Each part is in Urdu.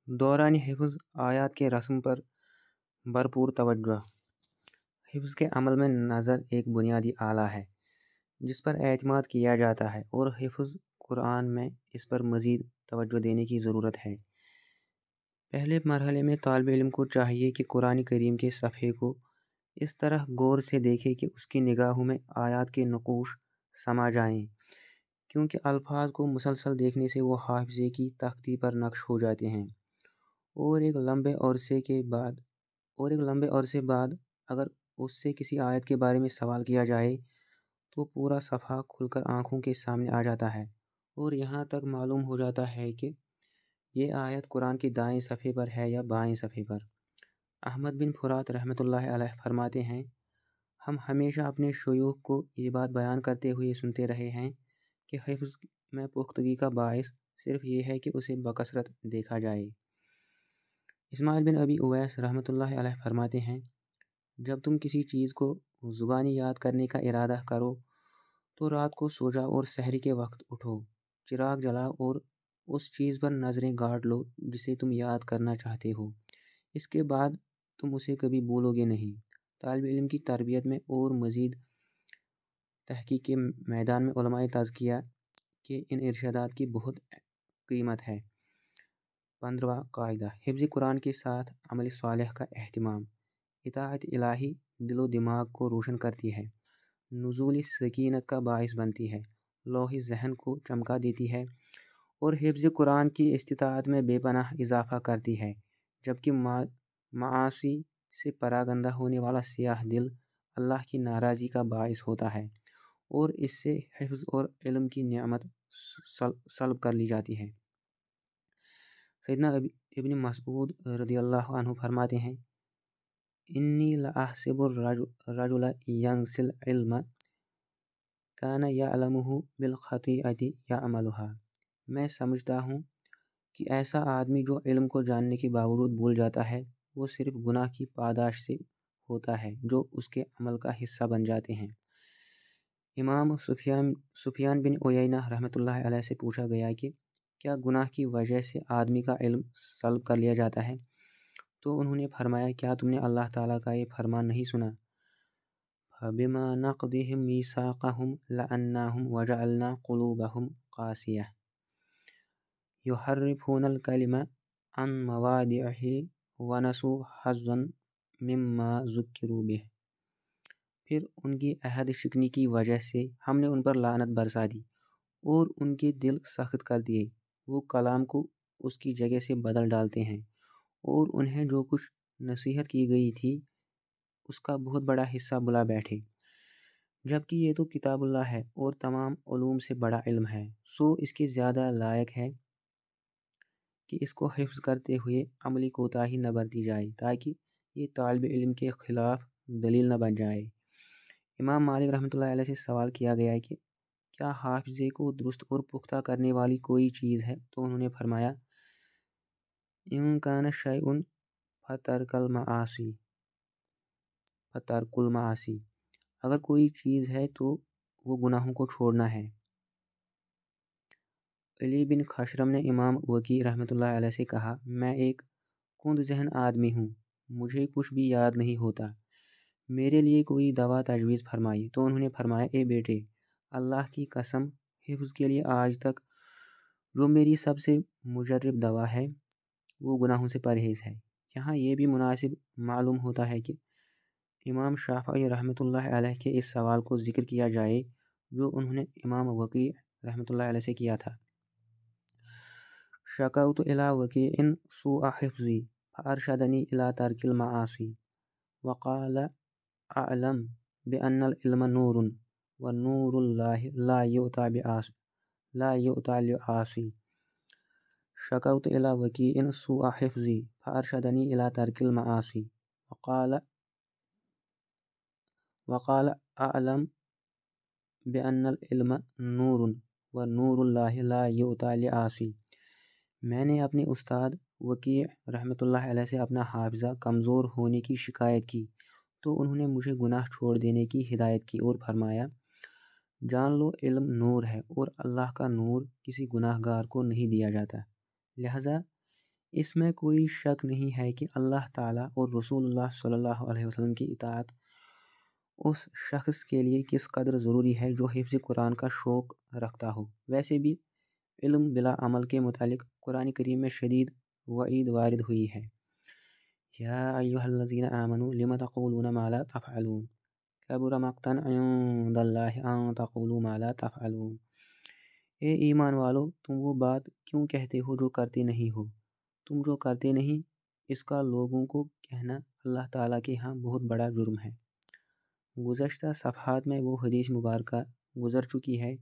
دوران حفظ آیات کے رسم پر بھرپور توجہ۔ حفظ کے عمل میں نظر ایک بنیادی آلہ ہے جس پر اعتماد کیا جاتا ہے، اور حفظ قرآن میں اس پر مزید توجہ دینے کی ضرورت ہے۔ پہلے مرحلے میں طالب علم کو چاہیے کہ قرآن کریم کے صفحے کو اس طرح غور سے دیکھے کہ اس کی نگاہوں میں آیات کے نقوش سما جائیں، کیونکہ الفاظ کو مسلسل دیکھنے سے وہ حافظے کی تختی پر نقش ہو جاتے ہیں، اور ایک لمبے عرصے بعد اگر اس سے کسی آیت کے بارے میں سوال کیا جائے تو پورا صفحہ کھل کر آنکھوں کے سامنے آ جاتا ہے، اور یہاں تک معلوم ہو جاتا ہے کہ یہ آیت قرآن کے دائیں صفحے پر ہے یا بائیں صفحے پر۔ احمد بن فرات رحمۃ اللہ علیہ فرماتے ہیں، ہم ہمیشہ اپنے شیوخ کو یہ بات بیان کرتے ہوئے سنتے رہے ہیں کہ حفظ میں پختگی کا باعث صرف یہ ہے کہ اسے بکثرت دیکھا جائے۔ اسماعیل بن ابی اویس رحمۃ اللہ علیہ فرماتے ہیں، جب تم کسی چیز کو زبانی یاد کرنے کا ارادہ کرو تو رات کو سو جاؤ اور سحری کے وقت اٹھو، چراغ جلاؤ اور اس چیز پر نظریں گاڑ لو جسے تم یاد کرنا چاہتے ہو، اس کے بعد تم اسے کبھی بھولو گے نہیں۔ طالب علم کی تربیت میں اور مزید تحقیق کے میدان میں علماء تزکیہ کے ان ارشادات کی بہت قیمت ہے۔ 15واں قاعدہ، حفظ قرآن کے ساتھ عمل صالح کا اہتمام۔ اطاعت الہی دل و دماغ کو روشن کرتی ہے، نزول سکینت کا باعث بنتی ہے، لوح ذہن کو چمکا دیتی ہے، اور حفظ قرآن کی استطاعت میں بے پناہ اضافہ کرتی ہے، جبکہ معاصی سے پراگندہ ہونے والا سیاہ دل اللہ کی ناراضی کا باعث ہوتا ہے، اور اس سے حفظ اور علم کی نعمت سلب کر لی جاتی ہے۔ سیدنا ابن مسعود رضی اللہ عنہ فرماتے ہیں، انی لأحسب الرجل ینسل علم کان یعلمہ بالخطیئۃ یعملها۔ میں سمجھتا ہوں کہ ایسا آدمی جو علم کو جاننے کے باوجود بھول جاتا ہے، وہ صرف گناہ کی پاداش سے ہوتا ہے جو اس کے عمل کا حصہ بن جاتے ہیں۔ امام سفیان بن عیینہ رحمۃ اللہ علیہ سے پوچھا گیا کہ کیا گناہ کی وجہ سے آدمی کا علم سلب کر لیا جاتا ہے؟ تو انہوں نے فرمایا، کیا تم نے اللہ تعالیٰ کا یہ فرمان نہیں سنا؟ فَبِمَا نَقْضِهِمْ مِيثَاقَهُمْ لَعَنَّاهُمْ وَجَعَلْنَا قُلُوبَهُمْ قَاسِيَةً يُحَرِّفُونَ الْكَلِمَ عَن مَّوَاضِعِهِ وَنَسُوا حَظًّا مِّمَّا ذُكِّرُوا بِهِ۔ پھر ان کی عہد شکنی کی وجہ سے ہم نے ان پر لعنت برسا دی اور ان کے دل سخت کر دیے، وہ کلام کو اس کی جگہ سے بدل ڈالتے ہیں، اور انہیں جو کچھ نصیحت کی گئی تھی اس کا بہت بڑا حصہ بلا بیٹھے، جبکہ یہ تو کتاب اللہ ہے اور تمام علوم سے بڑا علم ہے، سو اس کے زیادہ لائق ہے کہ اس کو حفظ کرتے ہوئے عملی کوتاہی نہ برتی جائے، تاکہ یہ طالب علم کے خلاف دلیل نہ بن جائے۔ امام مالک رحمۃ اللہ علیہ سے سوال کیا گیا کہ کیا حافظے کو درست اور پختہ کرنے والی کوئی چیز ہے؟ تو انہوں نے فرمایا، ان کان شیء فترک المعاصی، اگر کوئی چیز ہے تو وہ گناہوں کو چھوڑنا ہے۔ علی بن خشرم نے امام وکیع رحمۃ اللہ علیہ سے کہا، میں ایک کند ذہن آدمی ہوں، مجھے کچھ بھی یاد نہیں ہوتا، میرے لیے کوئی دوا تجویز فرمائی۔ تو انہوں نے فرمایا، اے بیٹے، اللہ کی قسم، حفظ کے لیے آج تک جو میری سب سے مجرب دوا ہے وہ گناہوں سے پرہیز ہے۔ یہاں یہ بھی مناسب معلوم ہوتا ہے کہ امام شافعی رحمۃ اللہ علیہ کے اس سوال کو ذکر کیا جائے جو انہوں نے امام وکیع رحمۃ اللہ علیہ سے کیا تھا۔ شکوت الی وکیع سوء حفظی فارشدنی الی ترک المعاصی وقال اعلم بان العلم نور ونور اللہ لا یؤتی لعاصی۔ شکوت الی وکیع سوء حفظی فارشدنی الی ترک المعاصی وقال اعلم بان العلم نور ونور اللہ لا یؤتی لعاصی۔ میں نے اپنے استاد وکیع رحمۃ اللہ علیہ سے اپنا حافظہ کمزور ہونے کی شکایت کی، تو انہوں نے مجھے گناہ چھوڑ دینے کی ہدایت کی اور فرمایا، جان لو علم نور ہے اور اللہ کا نور کسی گناہ گار کو نہیں دیا جاتا، لہذا اس میں کوئی شک نہیں ہے کہ اللہ تعالیٰ اور رسول اللہ صلی اللہ علیہ وسلم کی اطاعت اس شخص کے لیے کس قدر ضروری ہے جو حفظ قرآن کا شوق رکھتا ہو۔ ویسے بھی علم بلا عمل کے متعلق قرآن کریم میں شدید وعید وارد ہوئی ہے۔ یا ایھا الذین آمنوا لم تقولون ما لا تفعلون کبر مقتا عند اللہ ان تقولوا ما لا تفعلون۔ اے ایمان والو، تم وہ بات کیوں کہتے ہو جو کرتے نہیں ہو؟ تم جو کرتے نہیں اس کا لوگوں کو کہنا اللہ تعالیٰ کے ہاں بہت بڑا جرم ہے۔ گزشتہ صفحات میں وہ حدیث مبارکہ گزر چکی ہے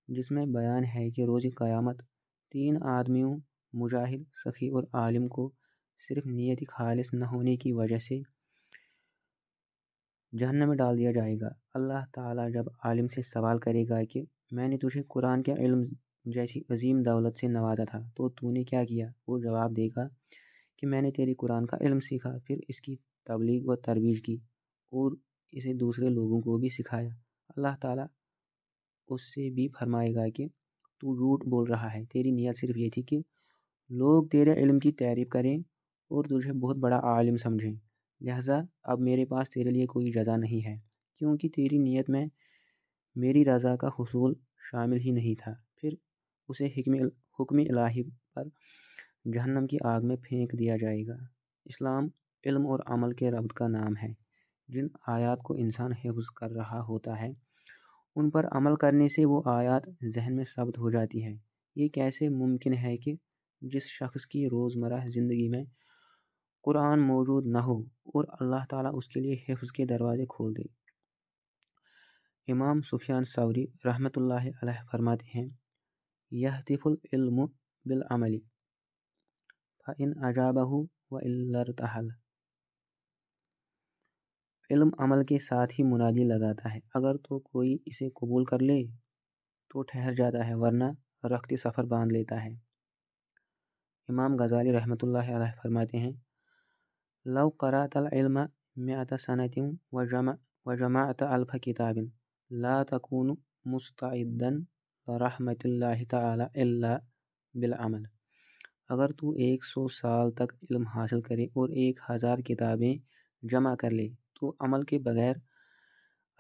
جس میں بیان ہے کہ روز قیامت 3 آدمیوں مجاہد، سخی اور عالم کو صرف نیت خالص نہ ہونے کی وجہ سے جہنم میں ڈال دیا جائے گا۔ اللہ تعالیٰ جب عالم سے سوال کرے گا کہ میں نے تجھے قرآن کے علم جیسی عظیم دولت سے نوازا تھا تو تو نے کیا کیا؟ وہ جواب دے گا کہ میں نے تیری قرآن کا علم سیکھا، پھر اس کی تبلیغ و ترویج کی اور اسے دوسرے لوگوں کو بھی سکھایا۔ اللہ تعالیٰ اس سے بھی فرمائے گا کہ تو جھوٹ بول رہا ہے، تیری نیت صرف یہ تھی کہ لوگ تیرے علم کی تعریف کریں اور تجھے بہت بڑا عالم سمجھیں، لہٰذا اب میرے پاس تیرے لیے کوئی جزا نہیں ہے کیونکہ تیری نیت میں میری رضا کا حصول شامل ہی نہیں تھا۔ پھر اسے حکم الہی پر جہنم کی آگ میں پھینک دیا جائے گا۔ اسلام علم اور عمل کے ربط کا نام ہے۔ جن آیات کو انسان حفظ کر رہا ہوتا ہے ان پر عمل کرنے سے وہ آیات ذہن میں ثبت ہو جاتی ہے۔ یہ کیسے ممکن ہے کہ جس شخص کی روزمرہ زندگی میں قرآن موجود نہ ہو اور اللہ تعالیٰ اس کے لیے حفظ کے دروازے کھول دے؟ امام سفیان ثوری رحمۃ اللہ علیہ فرماتے ہیں یہتف العلم بالعمل فإن أجابه وإلا ارتحل۔ علم عمل کے ساتھ ہی منادی لگاتا ہے، اگر تو کوئی اسے قبول کر لے تو ٹھہر جاتا ہے ورنہ رخت سفر باندھ لیتا ہے۔ امام غزالی رحمۃ اللہ علیہ فرماتے ہیں لو قرأت العلم 100 سنة وجمعت 1000 کتاب لا تكون مستعدا لرحمة اللہ تعالی الا بالعمل۔ اگر تو 100 سال تک علم حاصل کرے اور 1000 کتابیں جمع کر لے تو عمل کے بغیر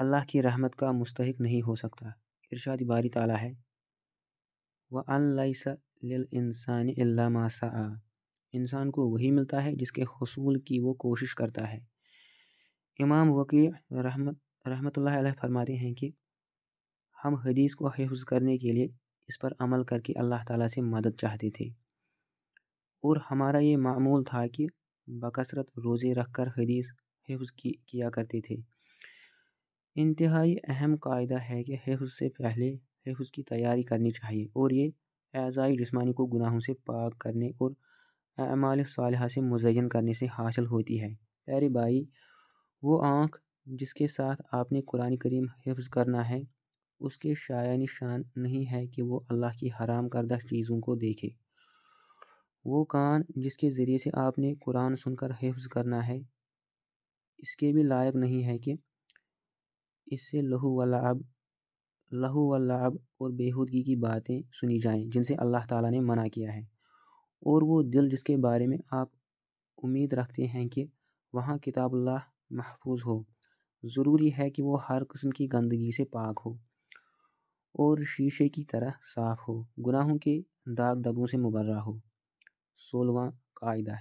اللہ کی رحمت کا مستحق نہیں ہو سکتا۔ ارشاد باری تعالیٰ ہے وَأَن لَيْسَ لِلْإِنسَانِ إِلَّا مَا سَعَى۔ انسان کو وہی ملتا ہے جس کے حصول کی وہ کوشش کرتا ہے۔ امام وقیع رحمۃ اللہ علیہ فرماتے ہیں کہ ہم حدیث کو حفظ کرنے کے لیے اس پر عمل کر کے اللہ تعالیٰ سے مدد چاہتے تھے اور ہمارا یہ معمول تھا کہ بکثرت روزے رکھ کر حدیث حفظ کیا کرتے تھے۔ انتہائی اہم قاعدہ ہے کہ حفظ سے پہلے حفظ کی تیاری کرنی چاہیے اور یہ اعضاء جسمانی کو گناہوں سے پاک کرنے اور اعمال صالحہ سے مزین کرنے سے حاصل ہوتی ہے۔ پیارے بھائی، وہ آنکھ جس کے ساتھ آپ نے قرآن کریم حفظ کرنا ہے اس کے شایع نشان نہیں ہے کہ وہ اللہ کی حرام کردہ چیزوں کو دیکھے۔ وہ کان جس کے ذریعے سے آپ نے قرآن سن کر حفظ کرنا ہے اس کے بھی لائق نہیں ہے کہ اس سے لہو و لعب اور بیہودگی کی باتیں سنی جائیں جن سے اللہ تعالیٰ نے منع کیا ہے۔ اور وہ دل جس کے بارے میں آپ امید رکھتے ہیں کہ وہاں کتاب اللہ محفوظ ہو، ضروری ہے کہ وہ ہر قسم کی گندگی سے پاک ہو اور شیشے کی طرح صاف ہو، گناہوں کے داغ دبوں سے مبرہ ہو۔ 16واں قاعدہ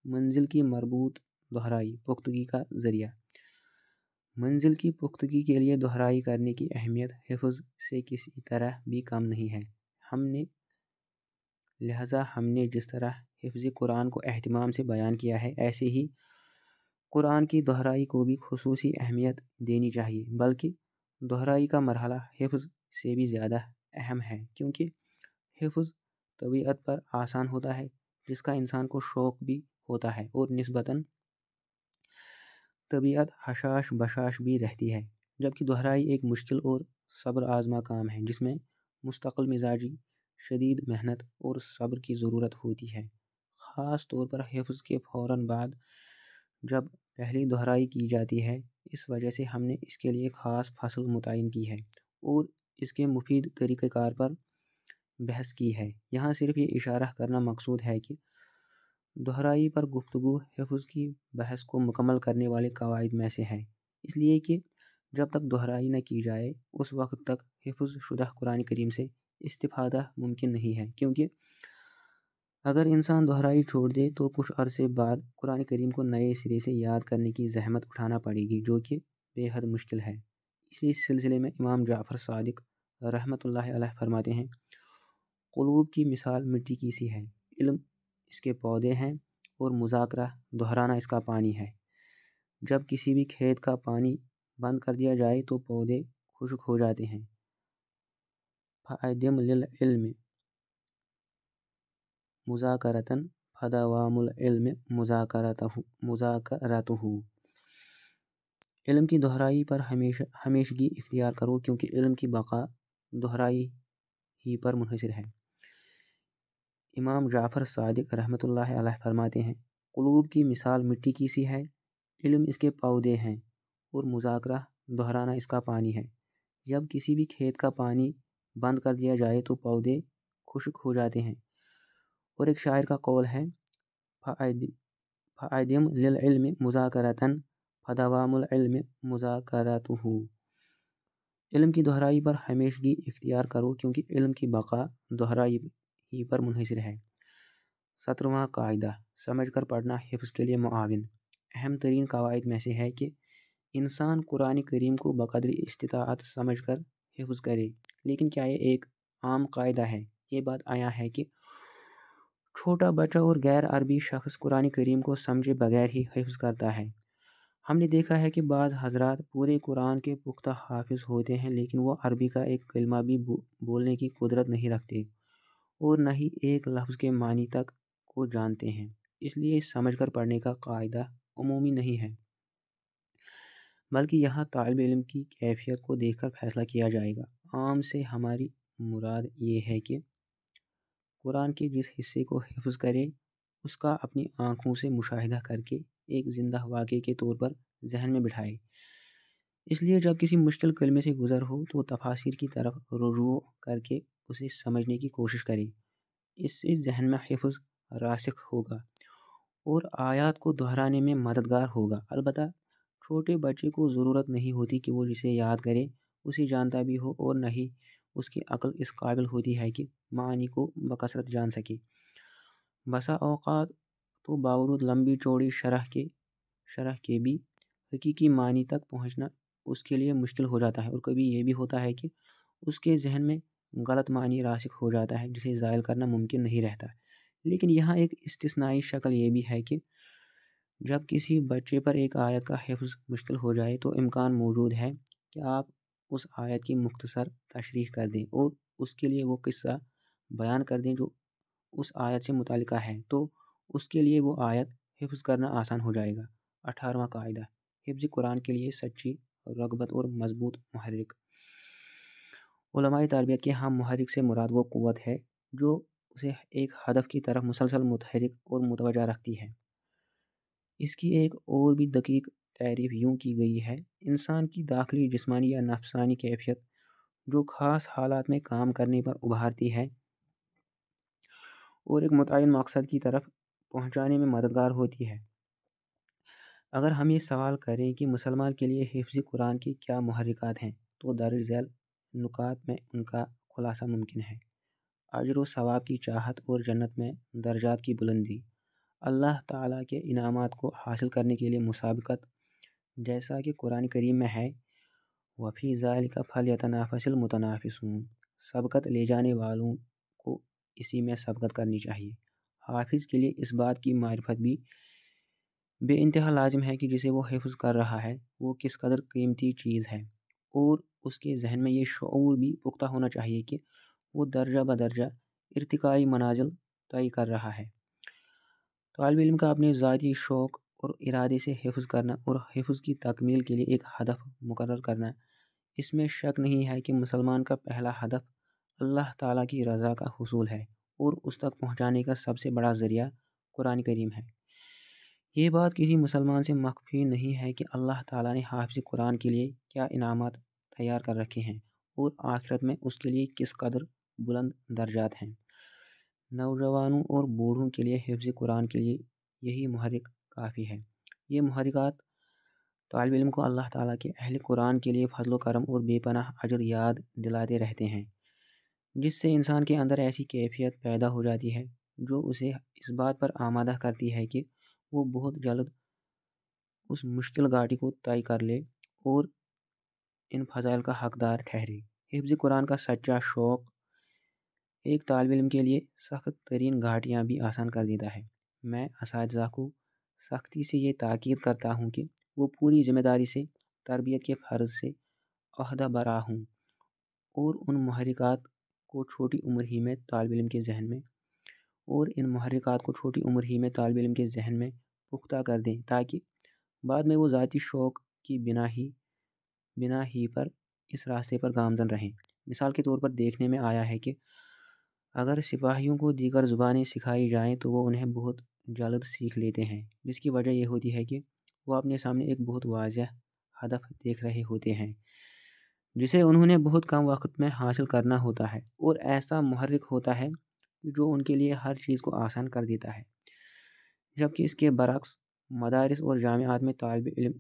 منزل کی مربوط دہرائی پختگی کا ذریعہ۔ منزل کی پختگی کے لیے دہرائی کرنے کی اہمیت حفظ سے کسی طرح بھی کم نہیں ہے۔ لہٰذا ہم نے جس طرح حفظ قرآن کو اہتمام سے بیان کیا ہے ایسے ہی قرآن کی دہرائی کو بھی خصوصی اہمیت دینی چاہیے، بلکہ دہرائی کا مرحلہ حفظ سے بھی زیادہ اہم ہے کیونکہ حفظ طبیعت پر آسان ہوتا ہے جس کا انسان کو شوق بھی ہوتا ہے اور نسبتاً طبیعت حشاش بشاش بھی رہتی ہے، جبکہ دہرائی ایک مشکل اور صبر آزما کام ہے جس میں مستقل مزاجی، شدید محنت اور صبر کی ضرورت ہوتی ہے۔ خاص طور پر حفظ کے فوراً بعد جب پہلی دہرائی کی جاتی ہے، اس وجہ سے ہم نے اس کے لیے خاص فصل متعین کی ہے اور اس کے مفید طریقہ کار پر بحث کی ہے۔ یہاں صرف یہ اشارہ کرنا مقصود ہے کہ دہرائی پر گفتگو حفظ کی بحث کو مکمل کرنے والے قواعد میں سے ہے، اس لیے کہ جب تک دہرائی نہ کی جائے اس وقت تک حفظ شدہ قرآن کریم سے استفادہ ممکن نہیں ہے، کیونکہ اگر انسان دہرائی چھوڑ دے تو کچھ عرصے بعد قرآن کریم کو نئے سرے سے یاد کرنے کی زحمت اٹھانا پڑے گی، جو کہ بے حد مشکل ہے۔ اسی سلسلے میں امام جعفر صادق رحمۃ اللہ علیہ فرماتے ہیں، قلوب کی مثال مٹی کی سی ہے، علم اس کے پودے ہیں اور مذاکرہ دہرانا اس کا پانی ہے۔ جب کسی بھی کھیت کا پانی بند کر دیا جائے تو پودے خشک ہو جاتے ہیں۔ فَأَدِّم لِلْعِلْمِ مذاکرتاً فَدَوَامُ الْعِلْمِ مذاکرتہ۔ علم کی دہرائی پر ہمیشگی اختیار کرو، کیونکہ علم کی بقا دہرائی ہی پر منحصر ہے۔ امام جعفر صادق رحمۃ اللہ علیہ فرماتے ہیں، قلوب کی مثال مٹی کی سی ہے، علم اس کے پودے ہیں اور مذاکرہ دہرانا اس کا پانی ہے۔ جب کسی بھی کھیت کا پانی بند کر دیا جائے تو پودے خشک ہو جاتے ہیں۔ اور ایک شاعر کا قول ہے، فَأَدِّم لِلْعِلْمِ مذاکرتاً فَدَوَامُ الْعِلْمِ مذاکرتہ۔ علم کی دہرائی پر ہمیشگی اختیار کرو، کیونکہ علم کی بقا دہرائی ہی پر منحصر ہے۔ 17واں قاعدہ، سمجھ کر پڑھنا حفظ کے لیے معاون۔ اہم ترین قواعد میں سے ہے کہ انسان قرآن کریم کو بقدر استطاعت سمجھ کر حفظ کرے، لیکن کیا یہ ایک عام قاعدہ ہے؟ یہ بات آیا ہے کہ چھوٹا بچہ اور غیر عربی شخص قرآن کریم کو سمجھے بغیر ہی حفظ کرتا ہے۔ ہم نے دیکھا ہے کہ بعض حضرات پورے قرآن کے پختہ حافظ ہوتے ہیں، لیکن وہ عربی کا ایک کلمہ بھی بولنے کی قدرت نہیں رکھتے اور نہ ہی ایک لفظ کے معنی تک کو جانتے ہیں۔ اس لیے سمجھ کر پڑھنے کا قاعدہ عمومی نہیں ہے، بلکہ یہاں طالب علم کی کیفیت کو دیکھ کر فیصلہ کیا جائے گا۔ عام سے ہماری مراد یہ ہے کہ قرآن کے جس حصے کو حفظ کرے اس کا اپنی آنکھوں سے مشاہدہ کر کے ایک زندہ واقعے کے طور پر ذہن میں بٹھائے۔ اس لیے جب کسی مشکل کلمے سے گزر ہو تو تفاسیر کی طرف رجوع کر کے اسے سمجھنے کی کوشش کرے۔ اس سے ذہن میں حفظ راسخ ہوگا اور آیات کو دہرانے میں مددگار ہوگا۔ البتہ چھوٹے بچے کو ضرورت نہیں ہوتی کہ وہ جسے یاد کرے اسے جانتا بھی ہو، اور نہ ہی اس کی عقل اس قابل ہوتی ہے کہ معانی کو بکثرت جان سکے۔ بسا اوقات تو باوجود لمبی چوڑی شرح کے بھی حقیقی معنی تک پہنچنا اس کے لیے مشکل ہو جاتا ہے، اور کبھی یہ بھی ہوتا ہے کہ اس کے ذہن میں غلط معنی راسخ ہو جاتا ہے جسے زائل کرنا ممکن نہیں رہتا۔ لیکن یہاں ایک استثنائی شکل یہ بھی ہے کہ جب کسی بچے پر ایک آیت کا حفظ مشکل ہو جائے تو امکان موجود ہے کہ آپ اس آیت کی مختصر تشریح کر دیں اور اس کے لیے وہ قصہ بیان کر دیں جو اس آیت سے متعلقہ ہے، تو اس کے لیے وہ آیت حفظ کرنا آسان ہو جائے گا۔ 18واں قاعدہ، حفظ قرآن کے لیے سچی رغبت اور مضبوط محرک۔ علماء تربیت کے ہاں محرک سے مراد وہ قوت ہے جو اسے ایک ہدف کی طرف مسلسل متحرک اور متوجہ رکھتی ہے۔ اس کی ایک اور بھی دقیق تعریف یوں کی گئی ہے، انسان کی داخلی جسمانی یا نفسانی کیفیت جو خاص حالات میں کام کرنے پر ابھارتی ہے اور ایک متعین مقصد کی طرف پہنچانے میں مددگار ہوتی ہے۔ اگر ہم یہ سوال کریں کہ مسلمان کے لیے حفظ قرآن کی کیا محرکات ہیں، تو درج ذیل نکات میں ان کا خلاصہ ممکن ہے۔ اجر و ثواب کی چاہت اور جنت میں درجات کی بلندی، اللہ تعالیٰ کے انعامات کو حاصل کرنے کے لیے مسابقت، جیسا کہ قرآن کریم میں ہے، وَفِي ذَلِكَ فَلْيَتَنَافَسِ الْمُتَنَافِسُونَ، سبقت لے جانے والوں کو اسی میں سبقت کرنی چاہیے۔ حافظ کے لیے اس بات کی معرفت بھی بے انتہا لازم ہے کہ جسے وہ حفظ کر رہا ہے وہ کس قدر قیمتی چیز ہے، اور اس کے ذہن میں یہ شعور بھی پختہ ہونا چاہیے کہ وہ درجہ بدرجہ ارتقائی منازل طے کر رہا ہے۔ طالب علم کا اپنے ذاتی شوق اور ارادے سے حفظ کرنا اور حفظ کی تکمیل کے لیے ایک ہدف مقرر کرنا، اس میں شک نہیں ہے کہ مسلمان کا پہلا ہدف اللہ تعالیٰ کی رضا کا حصول ہے، اور اس تک پہنچانے کا سب سے بڑا ذریعہ قرآن کریم ہے۔ یہ بات کسی مسلمان سے مخفی نہیں ہے کہ اللہ تعالیٰ نے حافظ قرآن کے لیے کیا انعامات تیار کر رکھے ہیں اور آخرت میں اس کے لیے کس قدر بلند درجات ہیں۔ نوجوانوں اور بوڑھوں کے لیے حفظ قرآن کے لیے یہی محرک کافی ہے۔ یہ محرکات طالب علم کو اللہ تعالیٰ کے اہل قرآن کے لیے فضل و کرم اور بے پناہ اجر یاد دلاتے رہتے ہیں، جس سے انسان کے اندر ایسی کیفیت پیدا ہو جاتی ہے جو اسے اس بات پر آمادہ کرتی ہے کہ وہ بہت جلد اس مشکل گاڑی کو طے کر لے اور ان فضائل کا حقدار ٹھہرے۔ حفظ قرآن کا سچا شوق ایک طالب علم کے لیے سخت ترین گھاٹیاں بھی آسان کر دیتا ہے۔ میں اساتذہ کو سختی سے یہ تاکید کرتا ہوں کہ وہ پوری ذمہ داری سے تربیت کے فرض سے عہدہ برآ ہوں اور ان محرکات کو چھوٹی عمر ہی میں طالب علم کے ذہن میں پختہ کر دیں، تاکہ بعد میں وہ ذاتی شوق کی بنا ہی پر اس راستے پر گامزن رہیں۔ مثال کے طور پر دیکھنے میں آیا ہے کہ اگر سپاہیوں کو دیگر زبانیں سکھائی جائیں تو وہ انہیں بہت جلد سیکھ لیتے ہیں، جس کی وجہ یہ ہوتی ہے کہ وہ اپنے سامنے ایک بہت واضح ہدف دیکھ رہے ہوتے ہیں جسے انہوں نے بہت کم وقت میں حاصل کرنا ہوتا ہے، اور ایسا محرک ہوتا ہے جو ان کے لیے ہر چیز کو آسان کر دیتا ہے۔ جبکہ اس کے برعکس مدارس اور جامعات میں طالب علم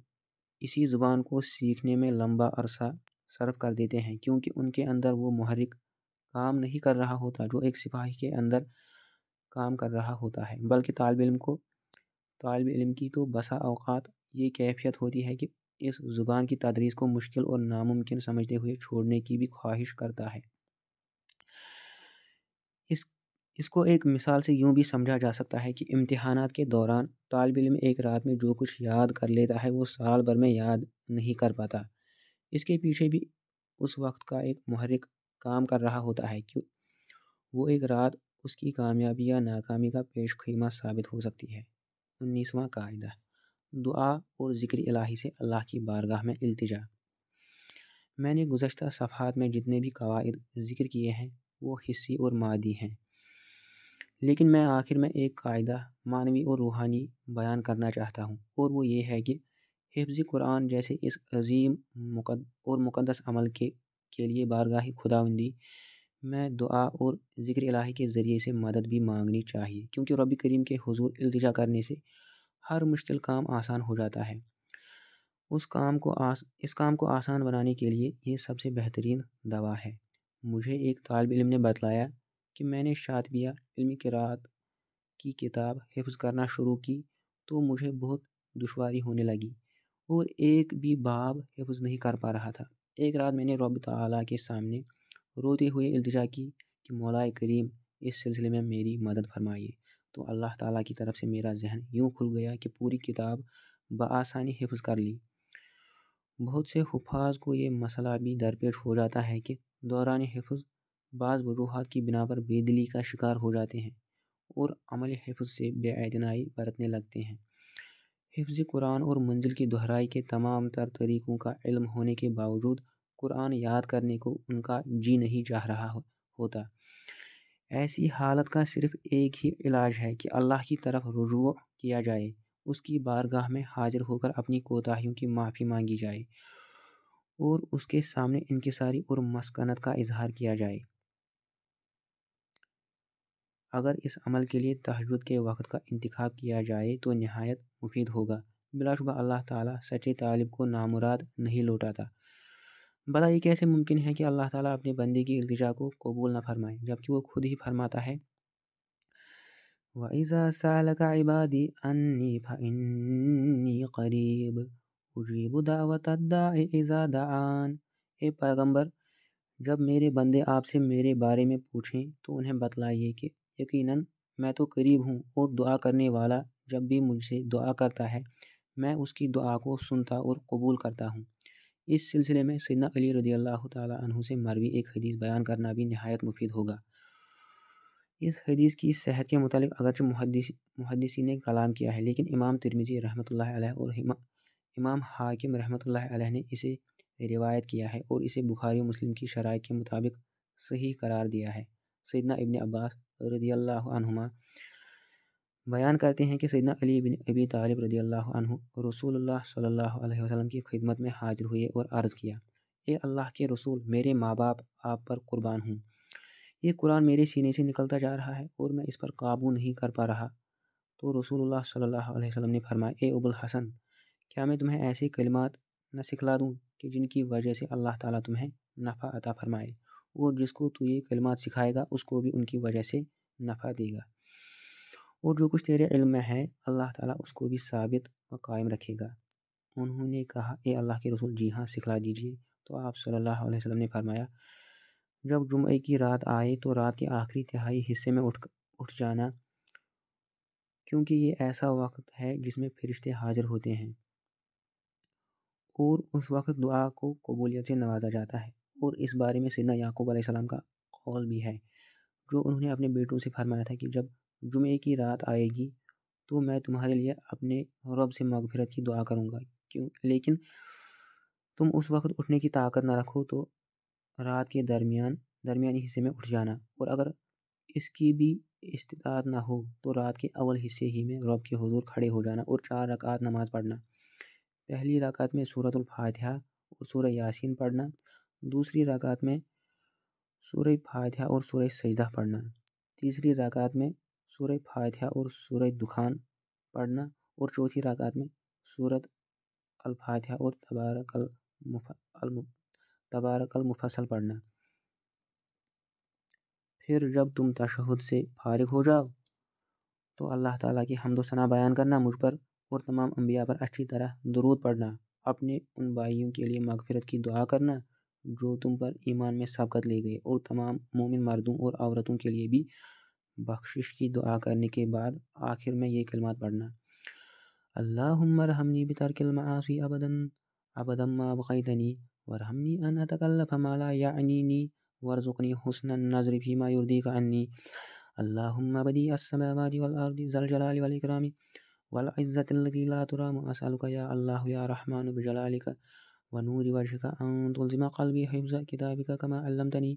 اسی زبان کو سیکھنے میں لمبا عرصہ صرف کر دیتے ہیں، کیونکہ ان کے اندر وہ محرک کام نہیں کر رہا ہوتا جو ایک سپاہی کے اندر کام کر رہا ہوتا ہے، بلکہ طالب علم کی تو بسا اوقات یہ کیفیت ہوتی ہے کہ اس زبان کی تدریس کو مشکل اور ناممکن سمجھتے ہوئے چھوڑنے کی بھی خواہش کرتا ہے۔ اس کو ایک مثال سے یوں بھی سمجھا جا سکتا ہے کہ امتحانات کے دوران طالب علم ایک رات میں جو کچھ یاد کر لیتا ہے وہ سال بھر میں یاد نہیں کر پاتا۔ اس کے پیچھے بھی اس وقت کا ایک محرک کام کر رہا ہوتا ہے کہ وہ ایک رات اس کی کامیابی یا ناکامی کا پیش خیمہ ثابت ہو سکتی ہے۔ 19واں قاعدہ، دعا اور ذکر الہی سے اللہ کی بارگاہ میں التجا۔ میں نے گزشتہ صفحات میں جتنے بھی قواعد ذکر کیے ہیں وہ حسی اور مادی ہیں، لیکن میں آخر میں ایک قاعدہ معنوی اور روحانی بیان کرنا چاہتا ہوں، اور وہ یہ ہے کہ حفظ قرآن جیسے اس عظیم اور مقدس عمل کے لیے بارگاہ خداوندی میں دعا اور ذکر الہی کے ذریعے سے مدد بھی مانگنی چاہیے، کیونکہ رب کریم کے حضور التجا کرنے سے ہر مشکل کام آسان ہو جاتا ہے۔ اس کام کو آسان بنانے کے لیے یہ سب سے بہترین دوا ہے۔ مجھے ایک طالب علم نے بتلایا کہ میں نے شاطبیہ علمی قرات کی کتاب حفظ کرنا شروع کی تو مجھے بہت دشواری ہونے لگی اور ایک بھی باب حفظ نہیں کر پا رہا تھا۔ ایک رات میں نے رب تعالیٰ کے سامنے روتے ہوئے التجا کی کہ مولا کریم اس سلسلے میں میری مدد فرمائیے، تو اللہ تعالیٰ کی طرف سے میرا ذہن یوں کھل گیا کہ پوری کتاب بآسانی حفظ کر لی۔ بہت سے حفاظ کو یہ مسئلہ بھی درپیش ہو جاتا ہے کہ دوران حفظ بعض وجوہات کی بنا پر بے دلی کا شکار ہو جاتے ہیں اور عمل حفظ سے بے اعتنائی برتنے لگتے ہیں۔ حفظ قرآن اور منزل کی دہرائی کے تمام تر طریقوں کا علم ہونے کے باوجود قرآن یاد کرنے کو ان کا جی نہیں چاہ رہا ہوتا۔ ایسی حالت کا صرف ایک ہی علاج ہے کہ اللہ کی طرف رجوع کیا جائے، اس کی بارگاہ میں حاضر ہو کر اپنی کوتاہیوں کی معافی مانگی جائے اور اس کے سامنے انکساری اور مسکنت کا اظہار کیا جائے۔ اگر اس عمل کے لیے تہجد کے وقت کا انتخاب کیا جائے تو نہایت مفید ہوگا۔ بلا شبہ اللہ تعالیٰ سچے طالب کو نامراد نہیں لوٹاتا۔ بھلا یہ کیسے ممکن ہے کہ اللہ تعالیٰ اپنے بندے کی التجا کو قبول نہ فرمائے، جبکہ وہ خود ہی فرماتا ہے وَإِذَا سَأَلَكَ عِبَادِي أَنِّي فَإِنِّي قَرِيبٌ أُجِيبُ دَعْوَةَ الدَّاعِ إِذَا دَعَانِ۔ اے پیغمبر، جب میرے بندے آپ سے میرے بارے میں پوچھیں تو انہیں بتلائیے کہ یقیناً میں تو قریب ہوں، اور دعا کرنے والا جب بھی مجھ سے دعا کرتا ہے میں اس کی دعا کو سنتا اور قبول کرتا ہوں۔ اس سلسلے میں سیدنا علی رضی اللہ تعالیٰ عنہ سے مروی ایک حدیث بیان کرنا بھی نہایت مفید ہوگا۔ اس حدیث کی صحت کے متعلق اگرچہ محدثین نے کلام کیا ہے، لیکن امام ترمذی رحمۃ اللہ علیہ اور امام حاکم رحمۃ اللہ علیہ نے اسے روایت کیا ہے اور اسے بخاری و مسلم کی شرائط کے مطابق صحیح قرار دیا ہے۔ سیدنا ابن عباس رضی اللہ عنہما بیان کرتے ہیں کہ سیدنا علی بن ابی طالب رضی اللہ عنہ رسول اللہ صلی اللہ علیہ وسلم کی خدمت میں حاضر ہوئے اور عرض کیا، اے اللہ کے رسول، میرے ماں باپ آپ پر قربان ہوں، یہ قرآن میرے سینے سے نکلتا جا رہا ہے اور میں اس پر قابو نہیں کر پا رہا۔ تو رسول اللہ صلی اللہ علیہ وسلم نے فرمایا، اے ابو الحسن، کیا میں تمہیں ایسے کلمات نہ سکھلا دوں کہ جن کی وجہ سے اللہ تعالیٰ تمہیں نفع عطا فرمائے، اور جس کو تو یہ کلمات سکھائے گا اس کو بھی ان کی وجہ سے نفع دے گا، اور جو کچھ تیرے علم میں ہے اللہ تعالیٰ اس کو بھی ثابت و قائم رکھے گا۔ انہوں نے کہا، اے اللہ کے رسول، جی ہاں، سکھلا دیجیے۔ تو آپ صلی اللہ علیہ وسلم نے فرمایا، جب جمعے کی رات آئے تو رات کے آخری تہائی حصے میں اٹھ جانا، کیونکہ یہ ایسا وقت ہے جس میں فرشتے حاضر ہوتے ہیں، اور اس وقت دعا کو قبولیت سے نوازا جاتا ہے۔ اور اس بارے میں سیدنا یعقوب علیہ السلام کا قول بھی ہے، جو انہوں نے اپنے بیٹوں سے فرمایا تھا کہ جب جمعے کی رات آئے گی تو میں تمہارے لیے اپنے رب سے مغفرت کی دعا کروں گا، لیکن تم اس وقت اٹھنے کی طاقت نہ رکھو تو رات کے درمیانی حصے میں اٹھ جانا، اور اگر اس کی بھی استطاعت نہ ہو تو رات کے اول حصے ہی میں رب کے حضور کھڑے ہو جانا اور 4 رکعات نماز پڑھنا۔ پہلی رکعت میں سورۃ الفاتحہ اور سورہ یاسین پڑھنا، دوسری رکعت میں سورہ فاتحہ اور سورہ سجدہ پڑھنا، تیسری رکعت میں سورہ فاتحہ اور سورہ دخان پڑھنا، اور چوتھی رکعت میں سورۃ الفاتحہ اور تبارک المفصل پڑھنا۔ پھر جب تم تشہد سے فارغ ہو جاؤ تو اللہ تعالیٰ کی حمد و ثنا بیان کرنا، مجھ پر اور تمام انبیاء پر اچھی طرح درود پڑھنا، اپنے ان بھائیوں کے لیے مغفرت کی دعا کرنا جو تم پر ایمان میں سبقت لے گئے، اور تمام مومن مردوں اور عورتوں کے لیے بھی بخشش کی دعا کرنے کے بعد آخر میں یہ کلمات پڑھنا، اللہم ارحمنی بترک المعاصی ابدا ما بقیتنی، وارحمنی ان اتکلف ما لا یعنینی، وارزقنی حسن النظر فیما یرضیک عنی، اللہم بدیع السماوات والارض ذا الجلال والاکرام والعزة التي لا ترام، اسألک یا اللہ یا رحمن بجلالک ونور وجهک ان تلزم قلبی حفظ کتابک کما علمتنی،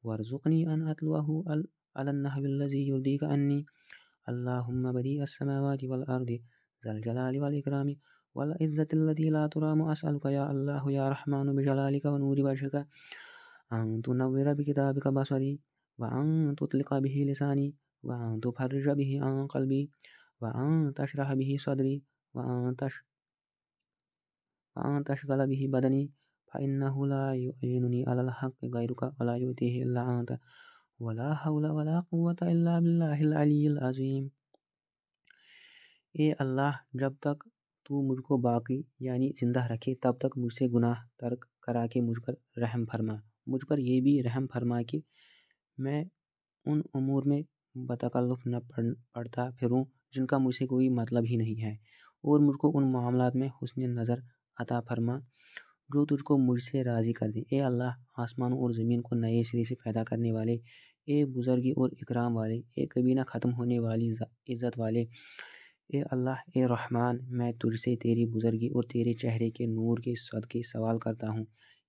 وارزقنی ان اتلوه على النحو الذي يرضيك عني، اللهم بديع السماوات والأرض ذا الجلال والإكرام والعزة التي لا ترام، أسألك يا الله يا رحمن بجلالك ونور وجهك أن تنور بكتابك بصري، وأن تطلق به لساني، وأن تفرج به عن قلبي، وأن تشرح به صدري، وأن تشغل به بدني، فإنه لا يعينني على الحق غيرك ولا يؤتيه إلا أنت، ولا حول ولا قوة الا باللہ العلی العظیم۔ اے اللہ، جب تک تو مجھ کو باقی یعنی زندہ رکھے تب تک مجھ سے گناہ ترک کرا کے مجھ پر رحم فرما، مجھ پر یہ بھی رحم فرما کہ میں ان امور میں بتکلف نہ پڑتا پھروں جن کا مجھ سے کوئی مطلب ہی نہیں ہے، اور مجھ کو ان معاملات میں حسن نظر عطا فرما جو تجھ کو مجھ سے راضی کر دے۔ اے اللہ، آسمانوں اور زمین کو نئے سرے سے پیدا کرنے والے، اے بزرگی اور اکرام والے، اے کبھی نہ ختم ہونے والی عزت والے، اے اللہ، اے رحمان، میں تجھ سے تیری بزرگی اور تیرے چہرے کے نور کے صدقے سوال کرتا ہوں